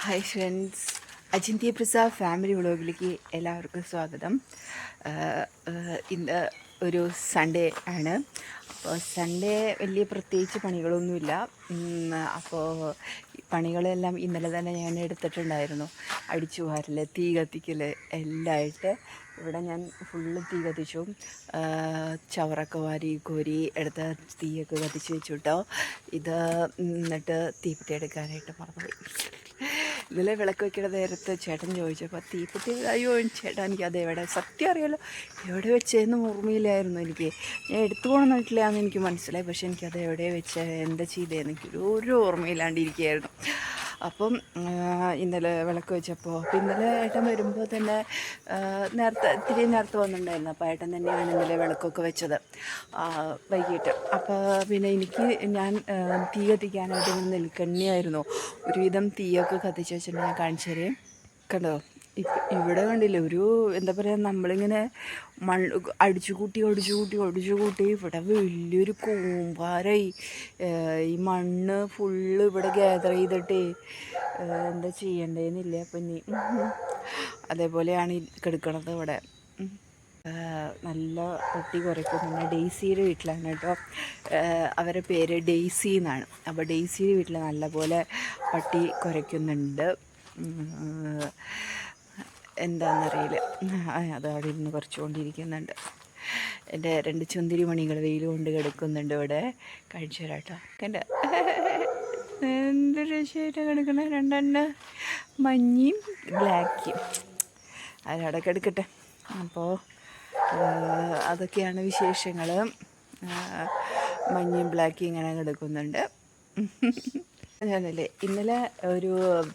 Hi friends, അജിന്ത്യ Prasad family വ്ളോഗിലേക്ക് എല്ലാവർക്കും സ്വാഗതം. ഇന്ന് ഒരു സൺഡേ ആണ്. അപ്പോൾ സൺഡേ വലിയ പ്രത്യേകിച്ച് പണികളൊന്നുമില്ല. അപ്പോൾ പണികളെല്ലാം ഇന്നലെ തന്നെ ഞാൻ എടുത്തിട്ടുണ്ടായിരുന്നു. അടിച്ചു വാരൽ, തീ കത്തിക്കൽ എല്ലാമായിട്ട് ഇവിടെ ഞാൻ ഫുള്ള് തീ കത്തിച്ചു. ചവറൊക്കെ വാരി കോരി എടുത്ത് തീയൊക്കെ കത്തിച്ച് വെച്ചു കേട്ടോ. ഇത് എന്നിട്ട് തീപ്പെട്ടി എടുക്കാനായിട്ട് മറന്നുപോയി. ഇതിലെ വിളക്ക് വയ്ക്കുന്ന നേരത്ത് ചേട്ടൻ ചോദിച്ചപ്പോൾ തീപ്പെട്ടി, അയ്യോ ചേട്ടാ എനിക്കത് എവിടെ, സത്യം അറിയാലോ എവിടെ വെച്ചതെന്ന് ഓർമ്മയിലായിരുന്നു എനിക്ക്. ഞാൻ എടുത്തു പോകണമെന്നിട്ടില്ലാന്ന് എനിക്ക് മനസ്സിലായി, പക്ഷേ എനിക്കത് എവിടെ വെച്ച് എന്താ ചെയ്തതെന്ന് എനിക്കൊരു ഓർമ്മയില്ലാണ്ടിരിക്കുകയായിരുന്നു. അപ്പം ഇന്നലെ വിളക്ക് വെച്ചപ്പോൾ ഇന്നലെ ഏട്ടൻ വരുമ്പോൾ തന്നെ ഇത്തിരി നേരത്തെ വന്നിട്ടുണ്ടായിരുന്നു. അപ്പോൾ ഏട്ടൻ തന്നെയാണ് ഇന്നലെ വിളക്കൊക്കെ വെച്ചത് വൈകിട്ട്. അപ്പോൾ പിന്നെ ഞാൻ തീ കത്തിക്കാനായിട്ട് നിൽക്കന്നെയായിരുന്നു. ഒരുവിധം തീയൊക്കെ കത്തിച്ച് വെച്ചിട്ട് ഞാൻ കാണിച്ചു തരേം. കണ്ടോ, ഇവിടെ കണ്ടില്ലേ, ഒരു എന്താ പറയുക, നമ്മളിങ്ങനെ അടിച്ചു കൂട്ടി ഇവിടെ വലിയൊരു കൂമ്പാരായി. ഈ മണ്ണ് ഫുള്ള് ഇവിടെ ഗ്യാദർ ചെയ്തിട്ടേ എന്താ ചെയ്യണ്ടേന്നില്ല. അപ്പം ഇനി അതേപോലെയാണ് കിടക്കണത് ഇവിടെ. നല്ല പട്ടി കുറയ്ക്കുന്നുണ്ട്. ഡെയ്സിയുടെ വീട്ടിലാണ് കേട്ടോ. അവരുടെ പേര് ഡെയ്സി എന്നാണ്. അപ്പോൾ ഡെയ്സിയുടെ വീട്ടിൽ നല്ലപോലെ പട്ടി കുറയ്ക്കുന്നുണ്ട്. എന്താണെന്നറിയില്ല, അത് അവിടെ ഇരുന്ന് കുറച്ചുകൊണ്ടിരിക്കുന്നുണ്ട്. എൻ്റെ 2 ചുന്തിരി മണികൾ വെയിൽ കൊണ്ട് കിടക്കുന്നുണ്ട് ഇവിടെ. കഴിച്ചു തരാട്ടോ. കണ്ട എന്തൊരു രസമായിട്ട് കിടക്കണ 2 മഞ്ഞയും ബ്ലാക്കും. അതവിടെ കിടക്കട്ടെ. അപ്പോൾ അതൊക്കെയാണ് വിശേഷങ്ങൾ. മഞ്ഞയും ബ്ലാക്കും ഇങ്ങനെ കിടക്കുന്നുണ്ട്. ഞാനല്ലേ ഇന്നലെ ഒരു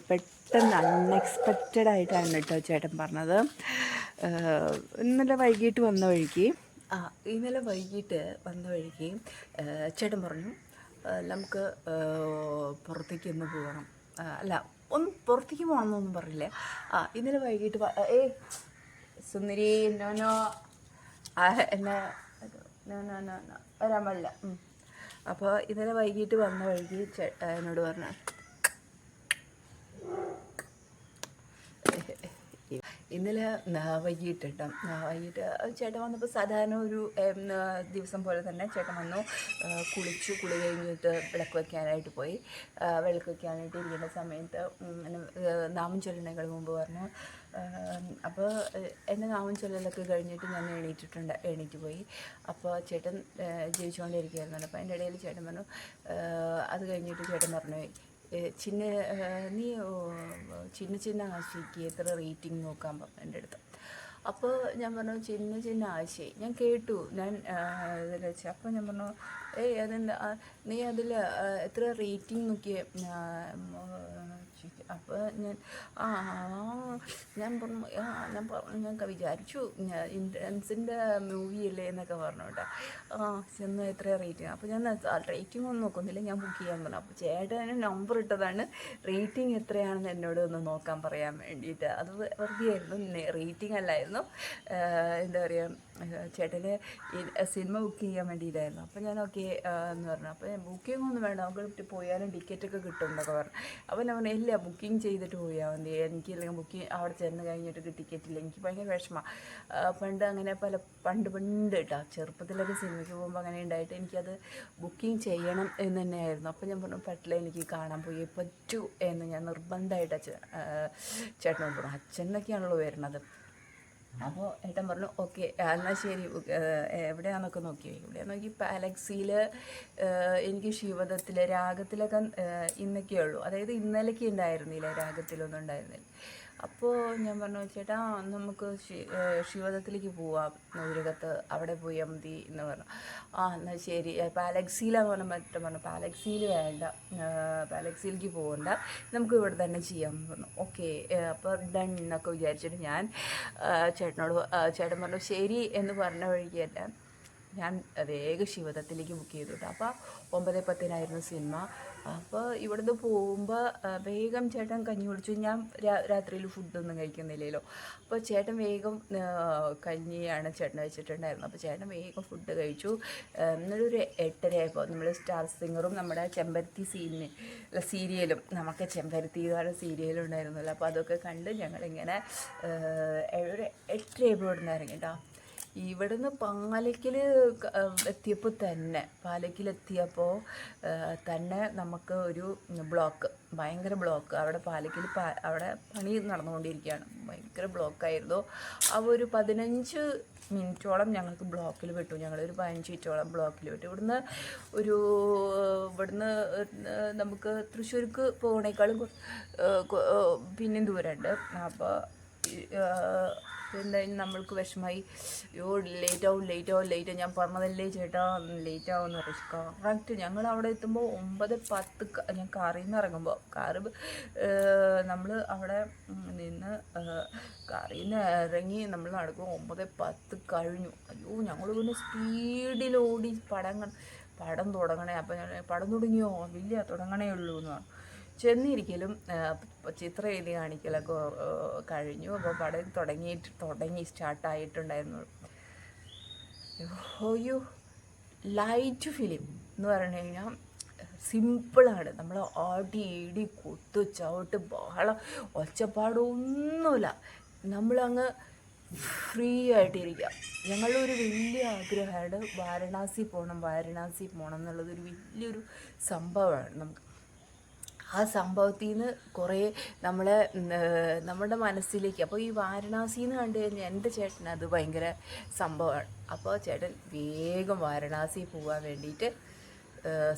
പെട്ടെന്ന് അൺഎക്സ്പെക്റ്റഡ് ആയിട്ടാണ് കേട്ടോ ചേട്ടൻ പറഞ്ഞത്. ഇന്നലെ വൈകിട്ട് വന്ന വഴിക്ക് ചേട്ടൻ പറഞ്ഞു നമുക്ക് പുറത്തേക്കൊന്ന് പോകണം. അല്ല, ഒന്ന് പുറത്തേക്ക് പോകണമെന്നൊന്നും പറഞ്ഞില്ലേ. ഇന്നലെ വൈകിട്ട് സുന്ദരി നോനോ എന്നെ വരാൻ പാടില്ല. അപ്പോൾ ഇന്നലെ വൈകിട്ട് വന്ന വഴിക്ക് എന്നോട് പറഞ്ഞു, ഇന്നലെ വൈകിട്ട് ചേട്ടൻ വന്നപ്പോൾ സാധാരണ ഒരു ദിവസം പോലെ തന്നെ ചേട്ടൻ വന്നു. കുളി കഴിഞ്ഞിട്ട് വിളക്ക് വയ്ക്കാനായിട്ട് പോയി. വിളക്ക് വയ്ക്കാനായിട്ട് ഇരിക്കുന്ന സമയത്ത് നാമം ചൊല്ലണേക്കാൾ മുമ്പ് പറഞ്ഞു. അപ്പോൾ എൻ്റെ നാമം ചൊല്ലലൊക്കെ കഴിഞ്ഞിട്ട് ഞാൻ എണീറ്റ് പോയി. അപ്പോൾ ചേട്ടൻ ജയിച്ചുകൊണ്ടിരിക്കുകയായിരുന്നു. അപ്പോൾ അതിൻ്റെ ഇടയിൽ ചേട്ടൻ പറഞ്ഞു, അത് കഴിഞ്ഞിട്ട് ചേട്ടൻ പറഞ്ഞു, നീ ചിന്ന ആശയ്ക്ക് എത്ര റേറ്റിംഗ് നോക്കാൻ പറഞ്ഞു എൻ്റെ അടുത്ത്. അപ്പോൾ ഞാൻ പറഞ്ഞു ചിന്ന ആശയ ഞാൻ കേട്ടു. ഇതിൽ വെച്ച് അപ്പോൾ ഞാൻ പറഞ്ഞു, അതെന്താ നീ അതിൽ എത്ര റേറ്റിംഗ് നോക്കിയേ? അപ്പോൾ ഞാൻ പറഞ്ഞു ഞാൻ വിചാരിച്ചു ഇൻട്രൻസിൻ്റെ മൂവിയല്ലേ എന്നൊക്കെ പറഞ്ഞു കേട്ടോ. ചെന്ന് എത്ര റേറ്റിംഗ്? അപ്പോൾ ഞാൻ റേറ്റിംഗ് ഒന്നും നോക്കുന്നില്ല, ഞാൻ ബുക്ക് ചെയ്യാൻ പറഞ്ഞു. അപ്പോൾ ചേട്ടന് നമ്പർ ഇട്ടതാണ് റേറ്റിംഗ് എത്രയാണെന്ന് എന്നോട് ഒന്ന് നോക്കാൻ പറയാൻ വേണ്ടിയിട്ട്. അത് വെറുതെ ആയിരുന്നു, റേറ്റിംഗ് അല്ലായിരുന്നു. എന്താ പറയുക, ചേട്ടന് സിനിമ ബുക്ക് ചെയ്യാൻ വേണ്ടിയിട്ടായിരുന്നു. അപ്പോൾ ഞാൻ ഓക്കെ എന്ന് പറഞ്ഞു. അപ്പോൾ ഞാൻ ബുക്കിംഗ് ഒന്നും വേണ്ട, നമുക്ക് പോയാലും ടിക്കറ്റൊക്കെ കിട്ടുമെന്നൊക്കെ പറഞ്ഞു. അപ്പോൾ ഞാൻ പറഞ്ഞു, ഇല്ല ബുക്കിംഗ് ചെയ്തിട്ട് പോയാൽ മതി, എനിക്കില്ലെങ്കിൽ ബുക്കിംഗ് അവിടെ ചെന്ന് കഴിഞ്ഞിട്ട് ടിക്കറ്റില്ല, എനിക്ക് ഭയങ്കര വിഷമമാണ്. പണ്ട് കേട്ടോ, ചെറുപ്പത്തിലൊക്കെ സിനിമയ്ക്ക് പോകുമ്പോൾ അങ്ങനെ ഉണ്ടായിട്ട് എനിക്കത് ബുക്കിംഗ് ചെയ്യണം എന്ന് തന്നെയായിരുന്നു. അപ്പോൾ ഞാൻ പറഞ്ഞു, പറ്റില്ല, എനിക്ക് കാണാൻ പോയേ പറ്റൂ എന്ന് ഞാൻ നിർബന്ധമായിട്ട് ചേട്ടനോട് പറഞ്ഞു. അച്ഛനൊക്കെയാണല്ലോ വരുന്നത്. അപ്പോൾ ഏട്ടൻ പറഞ്ഞു ഓക്കെ എന്നാൽ ശരി, എവിടെയാണെന്നൊക്കെ എവിടെയാണെന്ന് നോക്കി പാലക്സിയിൽ എനിക്ക് ശിവദത്തിൽ രാഗത്തിലൊക്കെ ഇന്നൊക്കെ ഉള്ളൂ, അതായത് ഇന്നലേക്ക് ഉണ്ടായിരുന്നില്ല, രാഗത്തിലൊന്നും ഉണ്ടായിരുന്നില്ല. അപ്പോൾ ഞാൻ പറഞ്ഞു, ചേട്ടാ നമുക്ക് ശിവദത്തിലേക്ക് പോവാം, നൂരകത്ത് അവിടെ പോയാൽ മതി എന്ന് പറഞ്ഞു. എന്നാൽ ശരി, പാലക്സിയിലാന്ന് പറഞ്ഞു. പാലക്സിയിൽ വേണ്ട, പാലക്സിയിലേക്ക് പോകണ്ട, നമുക്ക് ഇവിടെ തന്നെ ചെയ്യാമെന്ന് പറഞ്ഞു. ഓക്കെ, അപ്പോൾ ഡൺ എന്നൊക്കെ വിചാരിച്ചിട്ട് ഞാൻ ചേട്ടൻ പറഞ്ഞു ശരി എന്ന് പറഞ്ഞ വഴിക്കല്ല ഞാൻ വേഗം ശിവദത്തിലേക്ക് ബുക്ക് ചെയ്തു കേട്ടോ. അപ്പോൾ 9:10 സിനിമ. അപ്പോൾ ഇവിടുന്ന് പോകുമ്പോൾ വേഗം ചേട്ടൻ കഞ്ഞി കുടിച്ചു. ഞാൻ രാത്രിയിൽ ഫുഡൊന്നും കഴിക്കുന്നില്ലല്ലോ. അപ്പോൾ ചേട്ടൻ വേഗം കഞ്ഞിയാണ് ചേട്ടൻ വെച്ചിട്ടുണ്ടായിരുന്നത്. അപ്പോൾ ചേട്ടൻ വേഗം ഫുഡ് കഴിച്ചു. എന്നിട്ടൊരു 8:30 ആയപ്പോൾ നമ്മൾ സ്റ്റാർ സിംഗറും നമ്മുടെ ചെമ്പരത്തി സീരിയലും, നമുക്ക് ചെമ്പരത്തി എന്ന് പറഞ്ഞ സീരിയലുണ്ടായിരുന്നല്ലോ. അപ്പോൾ അതൊക്കെ കണ്ട് ഞങ്ങളിങ്ങനെ ഒരു 8:30 ആയപ്പോൾ ഇവിടെ നിന്ന് ഇറങ്ങി കേട്ടോ. ഇവിടുന്ന് പാലക്കിലെത്തിയപ്പോൾ തന്നെ നമുക്ക് ഒരു ബ്ലോക്ക്, ഭയങ്കര ബ്ലോക്ക്. അവിടെ അവിടെ പണി നടന്നുകൊണ്ടിരിക്കുകയാണ്. ഭയങ്കര ബ്ലോക്കായിരുന്നു. അപ്പോൾ ഒരു 15 മിനിറ്റോളം ഞങ്ങൾക്ക് ബ്ലോക്കിൽ വിട്ടു. ഞങ്ങളൊരു 15 മിനിറ്റോളം ബ്ലോക്കിൽ വിട്ടു. ഇവിടുന്ന് നമുക്ക് തൃശ്ശൂർക്ക് പോകണേക്കാളും പിന്നെയും ദൂരമുണ്ട്. അപ്പോൾ പിന്നെ നമ്മൾക്ക് വിഷമായി. അയ്യോ ലേറ്റാവും. ഞാൻ പറഞ്ഞതല്ലേ ചേട്ടാ ലേറ്റാവുമെന്ന് പറയും. കറക്റ്റ് ഞങ്ങൾ അവിടെ എത്തുമ്പോൾ 9:10 ഞാൻ കാറിൽ നിന്ന് ഇറങ്ങുമ്പോൾ നമ്മൾ അവിടെ നിന്ന് കാറിൽ നിന്ന് ഇറങ്ങി നമ്മൾ നടക്കുമ്പോൾ 9:10 കഴിഞ്ഞു. അയ്യോ ഞങ്ങൾ പിന്നെ സ്പീഡിലോടി പടം തുടങ്ങണേ. അപ്പം ഞാൻ പടം തുടങ്ങിയോ ഇല്ല തുടങ്ങണേ ഉള്ളൂ എന്ന് പറഞ്ഞു. ചെന്നിരിക്കലും ചിത്രം എഴുതി കാണിക്കലൊക്കെ കഴിഞ്ഞു. അപ്പോൾ പടം തുടങ്ങി സ്റ്റാർട്ടായിട്ടുണ്ടായിരുന്നു. ഒരു ലൈറ്റ് ഫിലിം എന്ന് പറഞ്ഞു കഴിഞ്ഞാൽ സിമ്പിളാണ്. നമ്മൾ ആടി ഇടി കുത്തു ചവിട്ട് ബഹളം ഒച്ചപ്പാടൊന്നുമില്ല. നമ്മളങ്ങ് ഫ്രീ ആയിട്ടിരിക്കുക. ഞങ്ങളൊരു വലിയ ആഗ്രഹമാണ് വാരണാസി പോകണം എന്നുള്ളതൊരു വലിയൊരു സംഭവമാണ് നമുക്ക്. ആ സംഭവത്തിൽ നിന്ന് കുറേ നമ്മുടെ മനസ്സിലേക്ക്, അപ്പോൾ ഈ വാരണാസിന്ന് കണ്ടു കഴിഞ്ഞാൽ എൻ്റെ ചേട്ടന് അത് ഭയങ്കര സംഭവമാണ്. അപ്പോൾ ചേട്ടൻ വേഗം വാരണാസി പോകാൻ വേണ്ടിയിട്ട്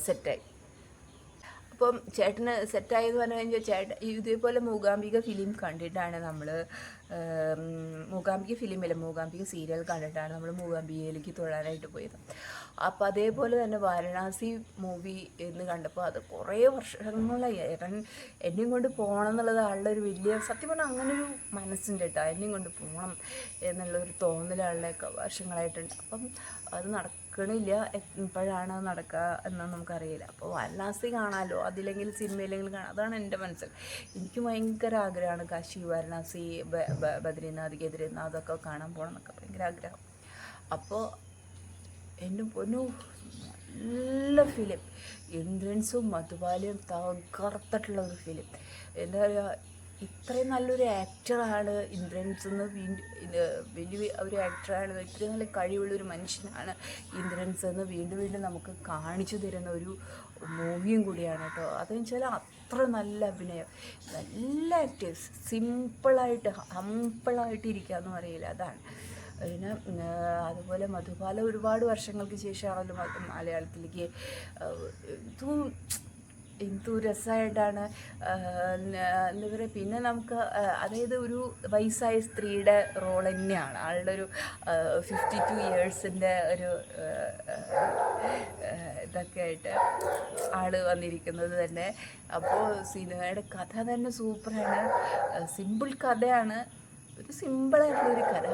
സെറ്റായി. അപ്പം ചേട്ടന് സെറ്റായെന്ന് പറഞ്ഞു കഴിഞ്ഞാൽ ചേട്ടൻ ഇതേപോലെ മൂകാംബിക ഫിലിം കണ്ടിട്ടാണ് നമ്മൾ മൂകാംബിക സീരിയൽ കണ്ടിട്ടാണ് നമ്മൾ മൂകാംബികയിലേക്ക് തൊഴാനായിട്ട് പോയത്. അപ്പോൾ അതേപോലെ തന്നെ വാരണാസി മൂവി എന്ന് കണ്ടപ്പോൾ അത് കുറേ വർഷങ്ങളായി എന്നെയും കൊണ്ട് പോകണം എന്നുള്ളത് ആളുടെ ഒരു വലിയ, സത്യം പറഞ്ഞാൽ അങ്ങനൊരു മനസ്സുണ്ട് കേട്ടോ. എന്നെയും കൊണ്ട് പോകണം എന്നുള്ളൊരു തോന്നലാളുടെയൊക്കെ വർഷങ്ങളായിട്ടുണ്ട്. അപ്പം അത് നടക്കണില്ല. എപ്പോഴാണ് നടക്കുക എന്ന് നമുക്കറിയില്ല. അപ്പോൾ വാരണാസി കാണാമല്ലോ, അതില്ലെങ്കിൽ സിനിമയിലെങ്കിലും കാണാം. അതാണ് എൻ്റെ മനസ്സിൽ. എനിക്ക് ഭയങ്കര ആഗ്രഹമാണ് കാശി, വാരണാസി, ബദ്രീനാഥ്, കേദാർനാഥ് അതൊക്കെ കാണാൻ പോകണം എന്നൊക്കെ ഭയങ്കര ആഗ്രഹം. അപ്പോൾ എൻ്റെ പൊന്നു നല്ല ഫിലിം, ഇന്ദ്രൻസും മധുബാലയും തകർത്തിട്ടുള്ള ഒരു ഫിലിം. എന്താ പറയുക, ഇത്രയും നല്ലൊരു ആക്ടറാണ് ഇന്ദ്രൻസ് എന്ന് വലിയ ഒരു ആക്ടറാണ്, ഇത്രയും നല്ല കഴിവുള്ളൊരു മനുഷ്യനാണ് ഇന്ദ്രൻസ് എന്ന് വീണ്ടും നമുക്ക് കാണിച്ചു തരുന്ന ഒരു മൂവിയും കൂടിയാണ് കേട്ടോ. അതെന്ന് വെച്ചാൽ അത്ര നല്ല അഭിനയം, നല്ല ആക്ടേഴ്സ്, ഹമ്പിളായിട്ട് ഇരിക്കുക എന്ന് പറയില്ല, അതാണ്. പിന്നെ അതുപോലെ മധുബാല ഒരുപാട് വർഷങ്ങൾക്ക് ശേഷമാണല്ലോ മലയാളത്തിലേക്ക്. എന്തു രസമായിട്ടാണ് എന്താ പറയുക. പിന്നെ നമുക്ക് അതായത് ഒരു വയസ്സായ സ്ത്രീയുടെ റോൾ തന്നെയാണ് ആളുടെ ഒരു 52 ഇയേഴ്സിൻ്റെ ഒരു ഇതൊക്കെ ആയിട്ട് ആൾ വന്നിരിക്കുന്നത് തന്നെ. അപ്പോൾ സിനിമയുടെ കഥ തന്നെ സൂപ്പറാണ്. സിമ്പിൾ കഥയാണ്, ഒരു സിമ്പിളായിട്ടുള്ളൊരു കഥ.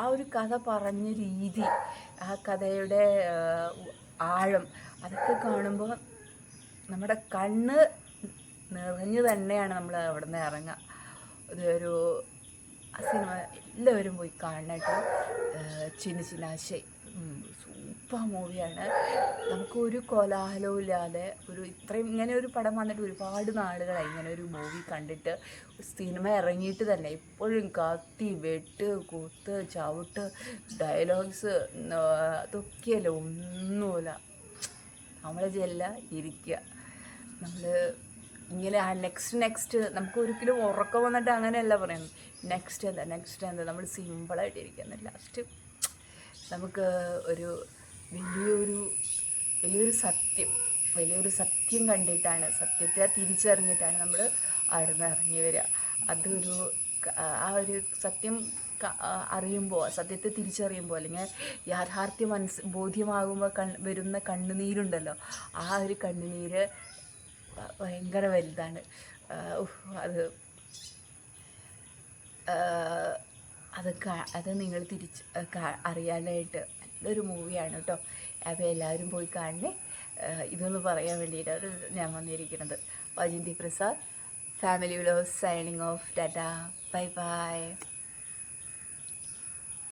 ആ ഒരു കഥ പറഞ്ഞ രീതി, ആ കഥയുടെ ആഴം, അതൊക്കെ കാണുമ്പോൾ നമ്മുടെ കണ്ണ് നിറഞ്ഞു തന്നെയാണ് നമ്മൾ അവിടെ നിന്ന് ഇറങ്ങുക. ഇതൊരു സിനിമ എല്ലാവരും പോയി കാണട്ടെ. ചിന്നാശൈ സൂപ്പർ മൂവിയാണ്. നമുക്കൊരു കോലാഹലവും ഇല്ലാതെ ഇങ്ങനെ ഒരു പടം വന്നിട്ട് ഒരുപാട് നാളുകളായി. ഇങ്ങനെ ഒരു മൂവി കണ്ടിട്ട്, സിനിമ ഇറങ്ങിയിട്ട് തന്നെ ഇപ്പോഴും കത്തി വെട്ട് കുത്ത് ചവിട്ട് ഡയലോഗ്സ് അതൊക്കെയല്ല, ഒന്നുമില്ല. നമ്മൾ ഇരിക്കുക, നമ്മൾ ഇങ്ങനെ നെക്സ്റ്റ് നമുക്ക് ഒരിക്കലും ഉറക്കം വന്നിട്ട് അങ്ങനെയല്ല പറയുന്നത്. നെക്സ്റ്റ് എന്താ നമ്മൾ സിമ്പിളായിട്ടിരിക്കുന്നത്. ലാസ്റ്റ് നമുക്ക് ഒരു വലിയൊരു സത്യം കണ്ടിട്ടാണ്, സത്യത്തെ തിരിച്ചറിഞ്ഞിട്ടാണ് നമ്മൾ അവിടെ നിന്ന് ഇറങ്ങി വരിക. ആ ഒരു സത്യം അറിയുമ്പോൾ, സത്യത്തെ തിരിച്ചറിയുമ്പോൾ, അല്ലെങ്കിൽ യാഥാർത്ഥ്യം ബോധ്യമാകുമ്പോൾ വരുന്ന കണ്ണുനീരുണ്ടല്ലോ, ആ ഒരു കണ്ണുനീര് ഭയങ്കര വലുതാണ്. അത് നിങ്ങൾ അറിയാനായിട്ട് നല്ലൊരു മൂവിയാണ് കേട്ടോ. അപ്പോൾ എല്ലാവരും പോയി കാണണേ. ഇതൊന്ന് പറയാൻ വേണ്ടിയിട്ടാണ് ഞാൻ വന്നിരിക്കുന്നത്. Vyjayanthi Prasad, family vlogs signing off. Tata, bye bye.